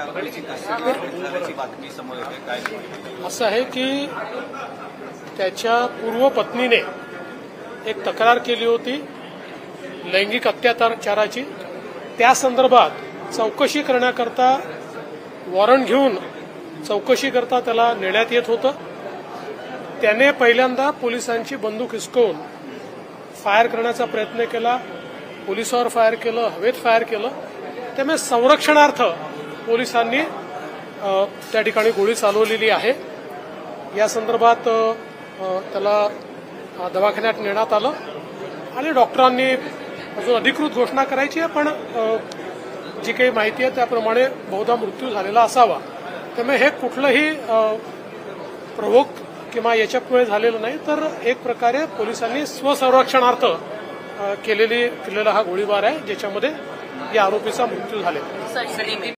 आरोपीची कस्टडी झाल्याची बातमी समोर येते, काय? असं आहे की त्याच्या पूर्व पत्नीने एक तक्रार केली होती लैंगिक अत्याचाराची. त्या संदर्भात चौकशी करण्याकरता वॉरंट घेऊन चौकशी करता त्याला नेण्यात येत होतं. त्याने पहिल्यांदा पोलिसांची बंदूक हिसकवून फायर करण्याचा प्रयत्न केला. पोलिसावर फायर केलं, हवेत फायर केलं. त्यामुळे संरक्षणार्थ पोलिसांनी त्या ठिकाणी गोळी चालवलेली आहे. या संदर्भात त्याला दवाखान्यात नेण्यात आलं आणि डॉक्टरांनी अजून अधिकृत घोषणा करायची आहे, पण जी काही माहिती आहे त्याप्रमाणे बहुधा मृत्यू झालेला असावा. त्यामुळे हे कुठलंही प्रवोक किंवा याच्यामुळे झालेलं नाही, तर एक प्रकारे पोलिसांनी स्वसंरक्षणार्थ केलेला हा गोळीबार आहे, ज्याच्यामध्ये या आरोपीचा मृत्यू झालेला.